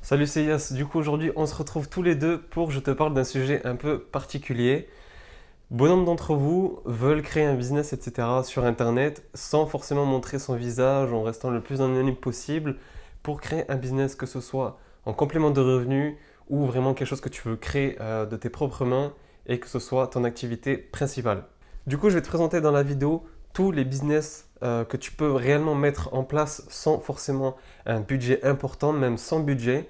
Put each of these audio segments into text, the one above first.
Salut, c'est Yas. Du coup, aujourd'hui, on se retrouve tous les deux pour que je te parle d'un sujet un peu particulier. Bon nombre d'entre vous veulent créer un business, etc. sur Internet sans forcément montrer son visage, en restant le plus anonyme possible pour créer un business, que ce soit en complément de revenus ou vraiment quelque chose que tu veux créer de tes propres mains et que ce soit ton activité principale. Du coup, je vais te présenter dans la vidéo tous les business que tu peux réellement mettre en place sans forcément un budget important, même sans budget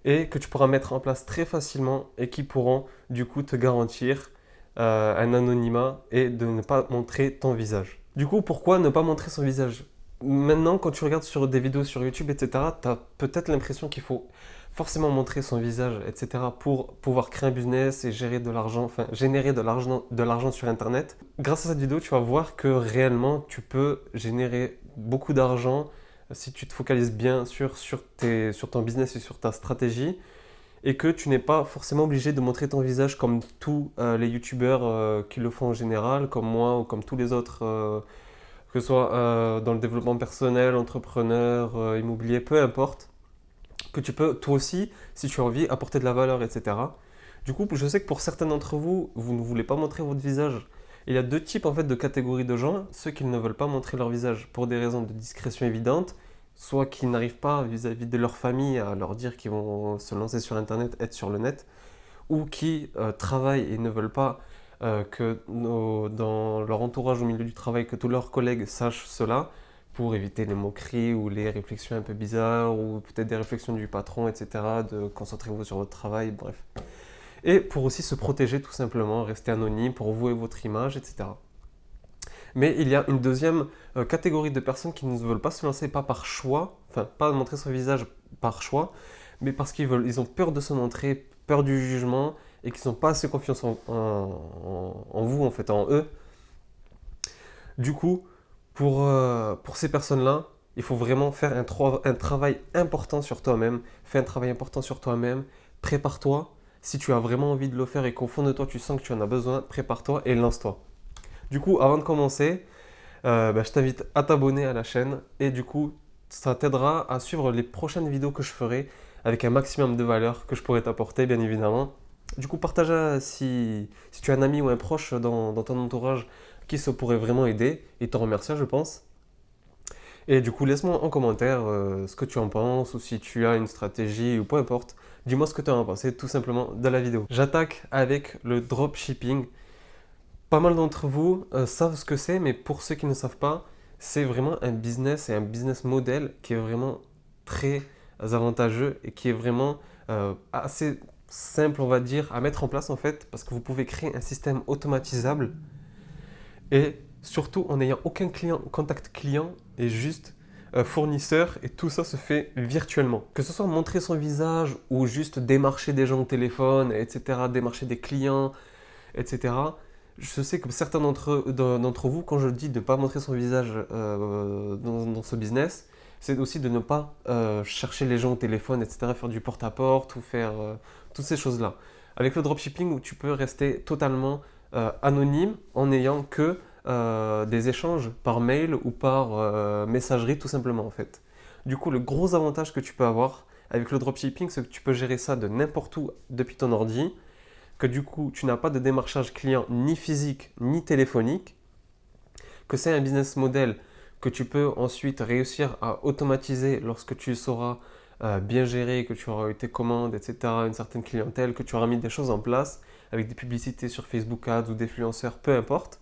et que tu pourras mettre en place très facilement et qui pourront du coup te garantir un anonymat et de ne pas montrer ton visage. Du coup, pourquoi ne pas montrer son visage? Maintenant, quand tu regardes sur des vidéos sur YouTube, etc., tu as peut-être l'impression qu'il faut forcément montrer son visage, etc., pour pouvoir créer un business et gérer de l'argent, enfin, générer de l'argent sur Internet. Grâce à cette vidéo, tu vas voir que réellement, tu peux générer beaucoup d'argent si tu te focalises bien sur ton business et sur ta stratégie et que tu n'es pas forcément obligé de montrer ton visage comme tous les youtubeurs qui le font en général, comme moi ou comme tous les autres, que ce soit dans le développement personnel, entrepreneur, immobilier, peu importe, que tu peux toi aussi, si tu as envie, apporter de la valeur, etc. Du coup, je sais que pour certains d'entre vous, vous ne voulez pas montrer votre visage. Il y a deux types en fait de catégories de gens, ceux qui ne veulent pas montrer leur visage pour des raisons de discrétion évidentes, soit qui n'arrivent pas vis-à-vis de leur famille à leur dire qu'ils vont se lancer sur Internet, être sur le net, ou qui travaillent et ne veulent pas dans leur entourage au milieu du travail, que tous leurs collègues sachent cela, pour éviter les moqueries ou les réflexions un peu bizarres, ou peut-être des réflexions du patron, etc., de concentrez-vous sur votre travail, bref. Et pour aussi se protéger tout simplement, rester anonyme pour vous et votre image, etc. Mais il y a une deuxième catégorie de personnes qui ne veulent pas se lancer, pas par choix, enfin pas montrer son visage par choix, mais parce ils ont peur de se montrer, peur du jugement et qu'ils n'ont pas assez confiance en vous, en fait, en eux. Du coup, pour ces personnes-là, il faut vraiment faire un travail important sur toi-même. Fais un travail important sur toi-même. Prépare-toi. Si tu as vraiment envie de le faire et qu'au fond de toi, tu sens que tu en as besoin, prépare-toi et lance-toi. Du coup, avant de commencer, je t'invite à t'abonner à la chaîne et du coup, ça t'aidera à suivre les prochaines vidéos que je ferai avec un maximum de valeur que je pourrai t'apporter, bien évidemment. Du coup, partage si tu as un ami ou un proche dans ton entourage qui se pourrait vraiment aider et t'en remercier, je pense. Et du coup, laisse-moi en commentaire ce que tu en penses ou si tu as une stratégie ou peu importe. Dis-moi ce que tu en as pensé tout simplement de la vidéo. J'attaque avec le dropshipping. Pas mal d'entre vous savent ce que c'est, mais pour ceux qui ne savent pas, c'est vraiment un business et un business model qui est vraiment très avantageux et qui est vraiment assez simple, on va dire, à mettre en place en fait, parce que vous pouvez créer un système automatisable et surtout en n'ayant aucun contact client et juste fournisseur et tout ça se fait virtuellement. Que ce soit montrer son visage ou juste démarcher des gens au téléphone, etc., démarcher des clients, etc. Je sais que certains d'entre vous, quand je dis de ne pas montrer son visage dans ce business, c'est aussi de ne pas chercher les gens au téléphone, etc., faire du porte-à-porte ou faire toutes ces choses-là. Avec le dropshipping, où tu peux rester totalement anonyme en n'ayant que des échanges par mail ou par messagerie, tout simplement en fait. Du coup, le gros avantage que tu peux avoir avec le dropshipping, c'est que tu peux gérer ça de n'importe où depuis ton ordi, que du coup tu n'as pas de démarchage client ni physique ni téléphonique, que c'est un business model que tu peux ensuite réussir à automatiser lorsque tu sauras bien gérer, que tu auras eu tes commandes, etc., une certaine clientèle, que tu auras mis des choses en place avec des publicités sur Facebook Ads ou d'influenceurs, peu importe.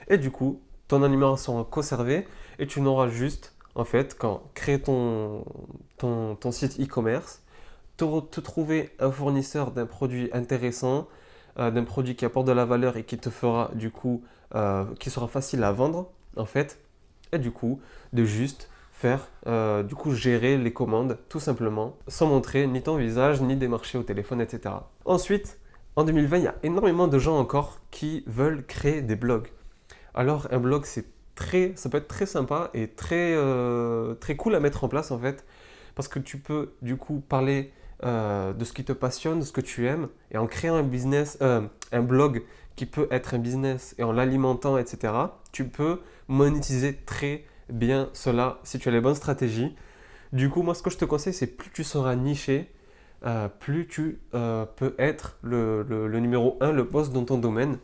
Et du coup, ton annuaire sera conservé et tu n'auras juste, en fait, quand créer ton site e-commerce, te trouver un fournisseur d'un produit intéressant, d'un produit qui apporte de la valeur et qui te fera du coup, qui sera facile à vendre en fait, et du coup de juste faire, du coup gérer les commandes tout simplement, sans montrer ni ton visage, ni des marchés au téléphone, etc. Ensuite, en 2020, il y a énormément de gens encore qui veulent créer des blogs. Alors un blog ça peut être très sympa et très cool à mettre en place en fait, parce que tu peux du coup parler de ce qui te passionne, de ce que tu aimes, et en créant un blog qui peut être un business et en l'alimentant, etc., tu peux monétiser très bien cela si tu as les bonnes stratégies. Du coup, moi, ce que je te conseille, c'est plus tu seras niché, plus tu peux être le numéro un, le boss dans ton domaine.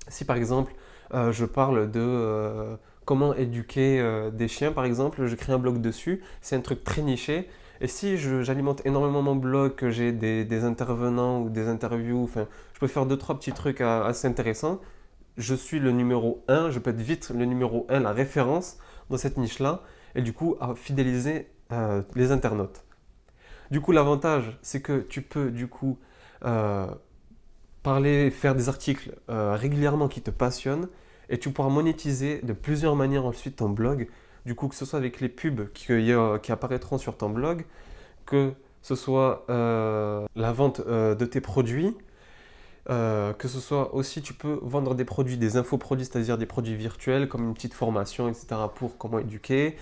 Si par exemple, je parle de comment éduquer des chiens, par exemple, je crée un blog dessus, c'est un truc très niché. Et si j'alimente énormément mon blog, que j'ai des intervenants ou des interviews, enfin, je peux faire deux, trois petits trucs assez intéressants, je suis le numéro un, je peux être vite le numéro un, la référence dans cette niche-là, et du coup, à fidéliser les internautes. Du coup, l'avantage, c'est que tu peux, du coup, euh, parler, faire des articles régulièrement qui te passionnent et tu pourras monétiser de plusieurs manières ensuite ton blog. Du coup, que ce soit avec les pubs qui apparaîtront sur ton blog, que ce soit la vente de tes produits, que ce soit aussi, tu peux vendre des produits, des infoproduits, c'est-à-dire des produits virtuels comme une petite formation, etc. pour comment éduquer.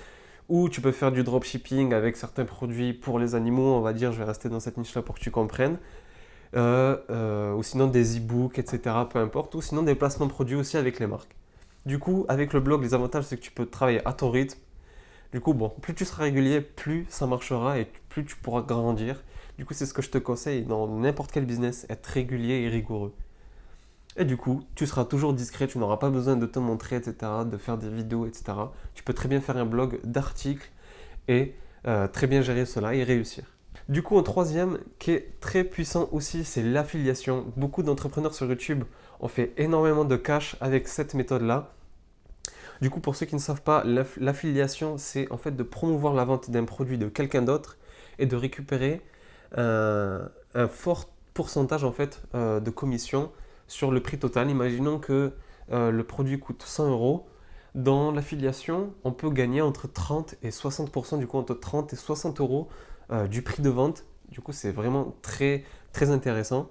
Ou tu peux faire du dropshipping avec certains produits pour les animaux, on va dire, je vais rester dans cette niche-là pour que tu comprennes. Ou sinon des e-books, etc. Peu importe. Ou sinon des placements produits aussi avec les marques. Du coup, avec le blog, les avantages, c'est que tu peux travailler à ton rythme. Du coup, bon, plus tu seras régulier, plus ça marchera et plus tu pourras grandir. Du coup, c'est ce que je te conseille dans n'importe quel business, être régulier et rigoureux. Et du coup, tu seras toujours discret, tu n'auras pas besoin de te montrer, etc., de faire des vidéos, etc. Tu peux très bien faire un blog d'articles et très bien gérer cela et réussir. Du coup, un troisième qui est très puissant aussi, c'est l'affiliation. Beaucoup d'entrepreneurs sur YouTube ont fait énormément de cash avec cette méthode-là. Du coup, pour ceux qui ne savent pas, l'affiliation, c'est en fait de promouvoir la vente d'un produit de quelqu'un d'autre et de récupérer un fort pourcentage en fait de commission sur le prix total. Imaginons que le produit coûte 100 euros. Dans l'affiliation, on peut gagner entre 30 et 60%, du coup entre 30 et 60 euros du prix de vente. Du coup, c'est vraiment très, très intéressant.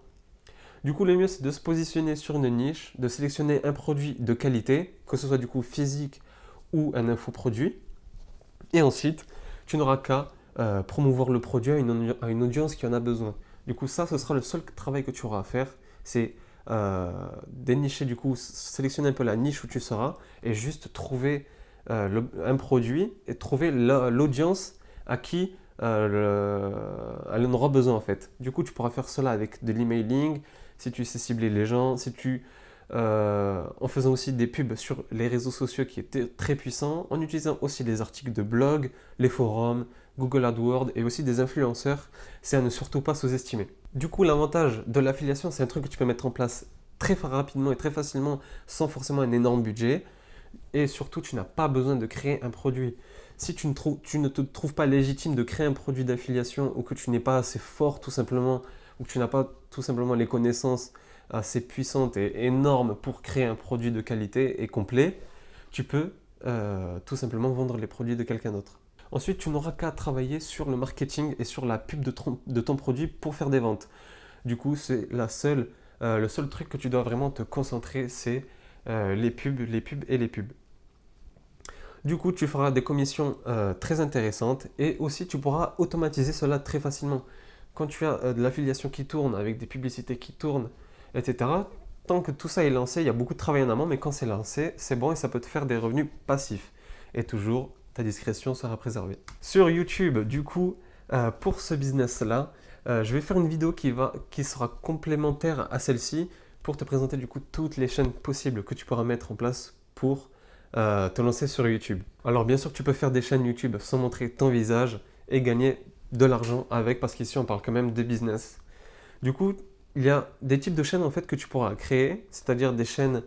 Du coup, le mieux, c'est de se positionner sur une niche, de sélectionner un produit de qualité, que ce soit du coup physique ou un infoproduit. Et ensuite, tu n'auras qu'à promouvoir le produit à une audience qui en a besoin. Du coup, ça, ce sera le seul travail que tu auras à faire. C'est dénicher, du coup, sélectionner un peu la niche où tu seras et juste trouver un produit et trouver l'audience à qui elle en aura besoin en fait. Du coup, tu pourras faire cela avec de l'emailing, si tu sais cibler les gens, en faisant aussi des pubs sur les réseaux sociaux qui étaient très puissants, en utilisant aussi les articles de blog, les forums, Google AdWords et aussi des influenceurs, c'est à ne surtout pas sous-estimer. Du coup, l'avantage de l'affiliation, c'est un truc que tu peux mettre en place très rapidement et très facilement sans forcément un énorme budget. Et surtout, tu n'as pas besoin de créer un produit. Si tu ne te trouves pas légitime de créer un produit d'affiliation ou que tu n'es pas assez fort tout simplement, ou que tu n'as pas tout simplement les connaissances assez puissantes et énormes pour créer un produit de qualité et complet, tu peux tout simplement vendre les produits de quelqu'un d'autre. Ensuite, tu n'auras qu'à travailler sur le marketing et sur la pub de ton produit pour faire des ventes. Du coup, c'est le seul truc que tu dois vraiment te concentrer, c'est les pubs et les pubs. Du coup, tu feras des commissions très intéressantes et aussi tu pourras automatiser cela très facilement. Quand tu as de l'affiliation qui tourne, avec des publicités qui tournent, etc., tant que tout ça est lancé, il y a beaucoup de travail en amont, mais quand c'est lancé, c'est bon et ça peut te faire des revenus passifs. Et toujours, ta discrétion sera préservée. Sur YouTube, du coup, pour ce business-là, je vais faire une vidéo qui sera complémentaire à celle-ci pour te présenter du coup toutes les chaînes possibles que tu pourras mettre en place pour te lancer sur YouTube. Alors bien sûr, tu peux faire des chaînes YouTube sans montrer ton visage et gagner de l'argent avec, parce qu'ici on parle quand même de business. Du coup, il y a des types de chaînes en fait que tu pourras créer, c'est-à-dire des chaînes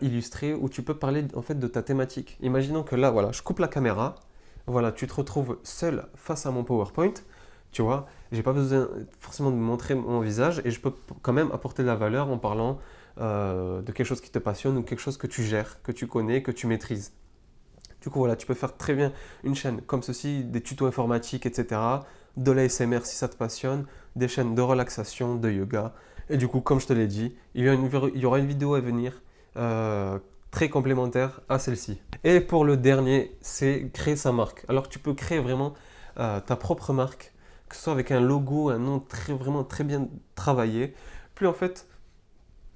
illustrées où tu peux parler en fait de ta thématique. Imaginons que là, voilà, je coupe la caméra, voilà, tu te retrouves seul face à mon PowerPoint, tu vois, j'ai pas besoin forcément de montrer mon visage et je peux quand même apporter de la valeur en parlant de quelque chose qui te passionne ou quelque chose que tu gères, que tu connais, que tu maîtrises. Du coup, voilà, tu peux faire très bien une chaîne comme ceci, des tutos informatiques, etc., de l'ASMR si ça te passionne, des chaînes de relaxation, de yoga. Et du coup, comme je te l'ai dit, il y aura une vidéo à venir très complémentaire à celle-ci. Et pour le dernier, c'est créer sa marque. Alors, tu peux créer vraiment ta propre marque, que ce soit avec un logo, un nom vraiment très bien travaillé. Puis en fait,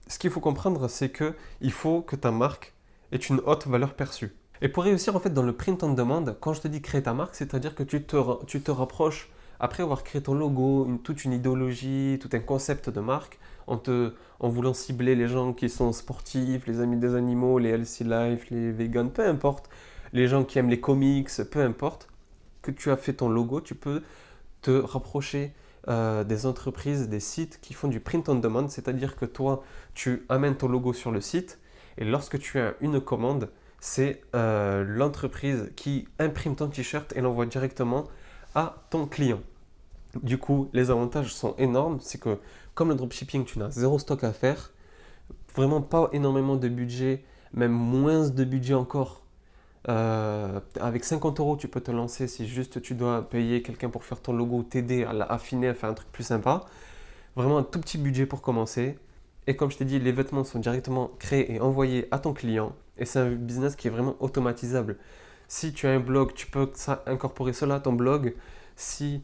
ce qu'il faut comprendre, c'est qu'il faut que ta marque ait une haute valeur perçue. Et pour réussir en fait dans le print on demand, quand je te dis créer ta marque, c'est-à-dire que tu te rapproches, après avoir créé ton logo, toute une idéologie, tout un concept de marque, en voulant cibler les gens qui sont sportifs, les amis des animaux, les healthy life, les vegans, peu importe, les gens qui aiment les comics, peu importe, que tu as fait ton logo, tu peux te rapprocher des entreprises, des sites qui font du print on demand, c'est-à-dire que toi, tu amènes ton logo sur le site et lorsque tu as une commande, c'est l'entreprise qui imprime ton t-shirt et l'envoie directement à ton client. Du coup, les avantages sont énormes, c'est que comme le dropshipping, tu n'as zéro stock à faire, vraiment pas énormément de budget, même moins de budget encore. Avec 50 euros, tu peux te lancer si juste tu dois payer quelqu'un pour faire ton logo, t'aider à l'affiner, à faire un truc plus sympa. Vraiment un tout petit budget pour commencer. Et comme je t'ai dit, les vêtements sont directement créés et envoyés à ton client. Et c'est un business qui est vraiment automatisable. Si tu as un blog, tu peux incorporer cela à ton blog. Si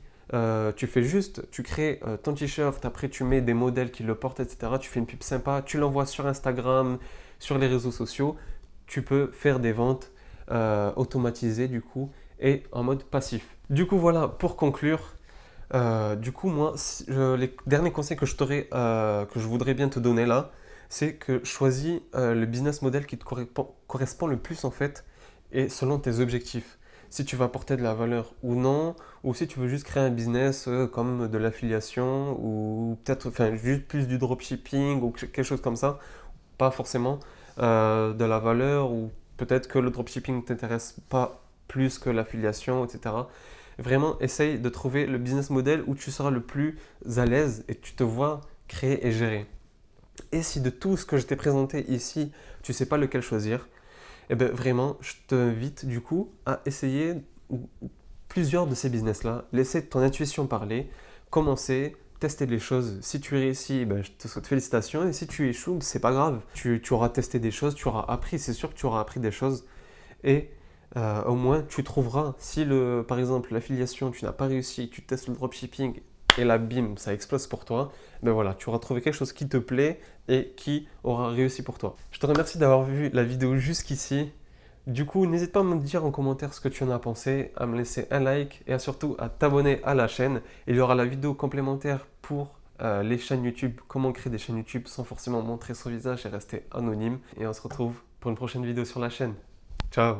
tu fais juste, tu crées ton t-shirt, après tu mets des modèles qui le portent, etc. Tu fais une pub sympa, tu l'envoies sur Instagram, sur les réseaux sociaux. Tu peux faire des ventes automatisées du coup et en mode passif. Du coup, voilà, pour conclure, du coup, moi, les derniers conseils que que je voudrais bien te donner là, c'est que choisis le business model qui te correspond le plus en fait, et selon tes objectifs. Si tu vas apporter de la valeur ou non, ou si tu veux juste créer un business comme de l'affiliation, ou peut-être enfin, juste plus du dropshipping, ou quelque chose comme ça, pas forcément de la valeur, ou peut-être que le dropshipping ne t'intéresse pas plus que l'affiliation, etc. Vraiment, essaye de trouver le business model où tu seras le plus à l'aise et tu te vois créer et gérer. Et si de tout ce que je t'ai présenté ici, tu ne sais pas lequel choisir, eh bien vraiment, je t'invite du coup à essayer plusieurs de ces business-là, laisser ton intuition parler, commencer, tester les choses. Si tu réussis, ben, je te souhaite félicitations. Et si tu échoues, c'est pas grave. Tu auras testé des choses, tu auras appris, c'est sûr que tu auras appris des choses. Et au moins, tu trouveras, si par exemple l'affiliation, tu n'as pas réussi, tu testes le dropshipping et là, bim, ça explose pour toi, ben voilà, tu auras trouvé quelque chose qui te plaît et qui aura réussi pour toi. Je te remercie d'avoir vu la vidéo jusqu'ici. Du coup, n'hésite pas à me dire en commentaire ce que tu en as pensé, à me laisser un like et surtout à t'abonner à la chaîne. Il y aura la vidéo complémentaire pour les chaînes YouTube, comment créer des chaînes YouTube sans forcément montrer son visage et rester anonyme. Et on se retrouve pour une prochaine vidéo sur la chaîne. Ciao!